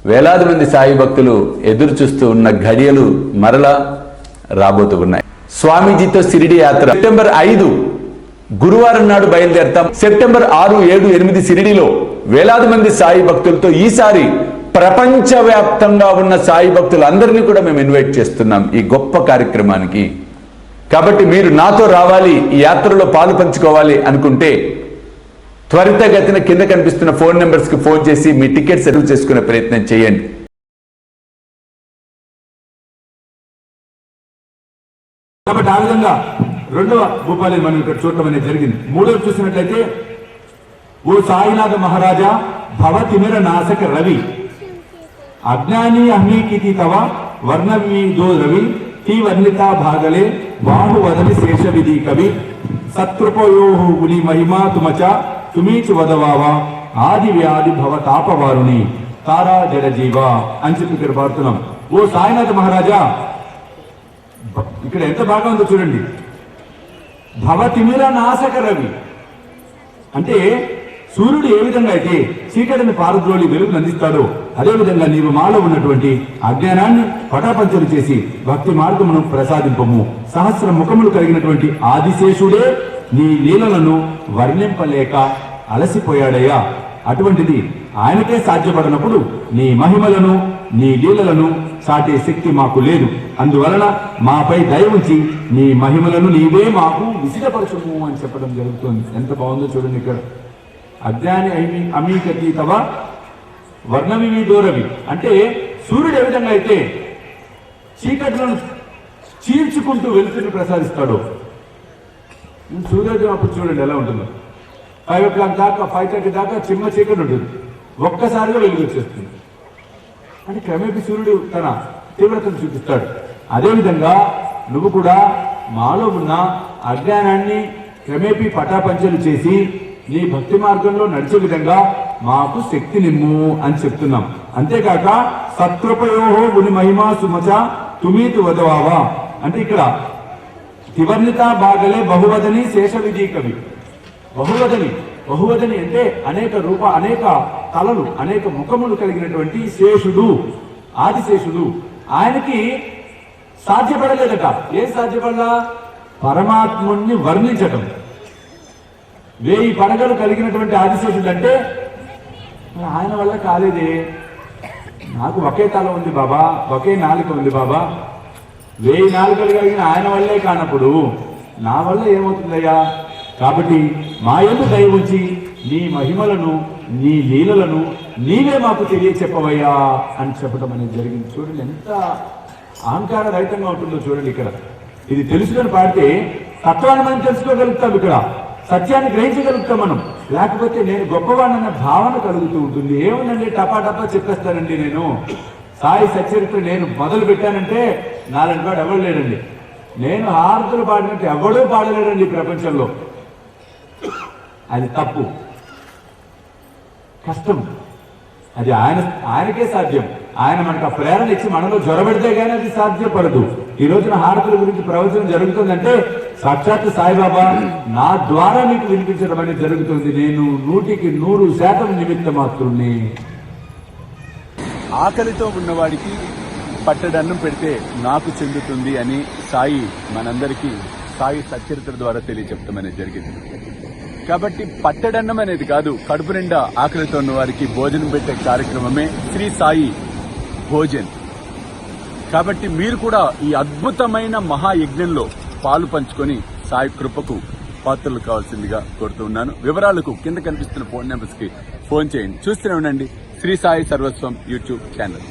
వేలాది మంది సాయి భక్తులు ఎదురు చూస్తూ ఉన్న ఘడియలు మరలా రాబోతూ ఉన్నాయి. స్వామీజీతో షిరిడి యాత్ర సెప్టెంబర్ 5 గురువారం నాడు బయలుదేరతాం. సెప్టెంబర్ 6, 7, 8 షిరిడిలో వేలాది మంది సాయి భక్తులతో ఈసారి ప్రపంచవ్యాప్తంగా ఉన్న సాయి భక్తులందరినీ కూడా మేము ఇన్వైట్ చేస్తున్నాం ఈ గొప్ప కార్యక్రమానికి. కాబట్టి మీరు నాతో రావాలి, ఈ యాత్రలో పాలు పంచుకోవాలి అనుకుంటే త్వరితగతిన కింద కనిపిస్తున్న ఫోన్ నెంబర్స్కి ఫోన్ చేసి మీ టికెట్ సెటిల్ చేసుకునే ప్రయత్నం చేయండి. కాబట్టి ఆ విధంగా రెండవ భూపాలి మనం ఇక్కడ చూడటం అనేది జరిగింది. మూడవ చూసినట్లయితే, ఓ సాయినాథ మహారాజా భవతిమిర నాశక రవి అజ్ఞాని అహ్మీకితి తవ వర్ణవీదో రవి టీ వర్ణితా భాగలే బాహువదని శేష విధి కవి సత్కృపయో గులి మహిమా తుమచ తుమీచు వదవావా ఆది వ్యాధి భవ తాపవారుని తారా జడ జీవ అని చెప్పి ఇక్కడ పాడుతున్నాం. ఓ సాయినాథ మహారాజా, ఇక్కడ ఎంత బాగా ఉందో చూడండి. భవతిమిర నాశక రవి అంటే సూర్యుడు ఏ విధంగా అయితే చీకటిని పారద్రోలి వెలుగును అందిస్తాడో అదేవిధంగా నీవు మాలో ఉన్నటువంటి అజ్ఞానాన్ని పటాపంచలు చేసి భక్తి మార్గమును ప్రసాదింపము. సహస్ర ముఖములు కలిగినటువంటి ఆదిశేషుడే నీ లీలలను వర్ణింపలేక అలసిపోయాడయ్యా. అటువంటిది ఆయనకే సాధ్యపడినప్పుడు నీ మహిమలను నీ లీలలను చాటే శక్తి మాకు లేదు. అందువలన మాపై దయ ఉంచి నీ మహిమలను నీవే మాకు విసిదపరచుము అని చెప్పడం జరుగుతుంది. ఎంత బాగుందో చూడండి. ఇక్కడ అజ్ఞాని అమీకతి తవ వర్ణవిదోరవి అంటే సూర్యుడు ఏ విధంగా అయితే చీకట్లను చీల్చుకుంటూ వెలుతురుని ప్రసాదిస్తాడో, సూర్యోదయం అప్పుడు చూడండి ఎలా ఉంటుందో. 5 o'clock దాకా 5:30 దాకా చిమ్మ చీకటి ఉంటుంది, ఒక్కసారిగా వెలుగు వచ్చేస్తుంది. అంటే క్రమేపీ సూర్యుడు తన తీవ్రతను చూపిస్తాడు. అదేవిధంగా నువ్వు కూడా మాలో ఉన్న అజ్ఞానాన్ని క్రమేపీ పటాపంచలు చేసి నీ భక్తి మార్గంలో నడిచే విధంగా మాకు శక్తి నిమ్ము అని చెప్తున్నాం. అంతేకాక సత్కృపయోహో గుని మహిమా సుమచ తుమీతు వదవావా అంటే ఇక్కడ త్రివర్ణిత భాగలే బహువదని శేష విధి కవి. బహువదని అంటే అనేక అనేక తలలు అనేక ముఖములు కలిగినటువంటి శేషుడు, ఆదిశేషుడు. ఆయనకి సాధ్యపడలేదట. ఏం సాధ్యపడలా? పరమాత్ముణ్ణి వర్ణించటం. 1000 పడగలు కలిగినటువంటి ఆదిశేషుడు అంటే ఆయన వల్ల కాలేదే. నాకు ఒకే తల ఉంది బాబా, ఒకే నాలుక ఉంది బాబా, 1000 నాలుకలు కలిగిన ఆయన వల్లే కానప్పుడు నా వల్ల ఏమవుతుందయ్యా? కాబట్టి మా యందు దయ ఉంచి నీ మహిమలను నీ లీలలను నీవే మాకు తెలియచెప్పవయ్యా అని చెప్పడం అనేది జరిగింది. చూడండి ఎంత అహంకార రహితంగా ఉంటుందో చూడండి. ఇక్కడ ఇది తెలుసుకొని పాడితే తత్వాన్ని మనం తెలుసుకోగలుగుతాం, ఇక్కడ సత్యాన్ని గ్రహించగలుగుతాం మనం. లేకపోతే నేను గొప్పవాడన్న భావన కలుగుతూ ఉంటుంది. ఏముందండి టపా చెప్పేస్తానండి. నేను సాయి సచ్చరిత్ర నేను మొదలు పెట్టానంటే నాలంటి వాడు ఎవరు లేడండి. నేను హారతులు పాడినట్టు ఎవడూ పాడలేడండి ప్రపంచంలో. అది తప్పు, కష్టం. అది ఆయనకే సాధ్యం. ఆయన మనకు ఆ ప్రేరణ ఇచ్చి మనలో జ్వరబెడితే కానీ అది సాధ్యపడదు. ఈ రోజున హారతుల గురించి ప్రవచనం జరుగుతుందంటే సాక్షాత్ సాయిబాబా నా ద్వారా మీకు వినిపించడం అనేది జరుగుతుంది. నేను 100% నిమిత్త మాత్రుణ్ణి. ఆకలితో ఉన్నవాడికి పట్టడన్నం పెడితే నాకు చెందుతుంది అని సాయి మనందరికీ సాయి సచ్చరిత్ర ద్వారా తెలియచెప్పడం అనేది జరిగింది. కాబట్టి పట్టడన్నం అనేది కాదు, కడుపు నిండా ఆకలితో ఉన్న వారికి భోజనం పెట్టే కార్యక్రమమే శ్రీ సాయి భోజన్. కాబట్టి మీరు కూడా ఈ అద్భుతమైన మహాయజ్ఞంలో పాలు పంచుకొని సాయి కృపకు పాత్రలు కావాల్సిందిగా కోరుతూ ఉన్నాను. వివరాలకు కింద కనిపిస్తున్న ఫోన్ నెంబర్స్ కి ఫోన్ చేయండి. చూస్తూనే ఉండండి శ్రీ సాయి సర్వస్వం యూట్యూబ్ ఛానల్.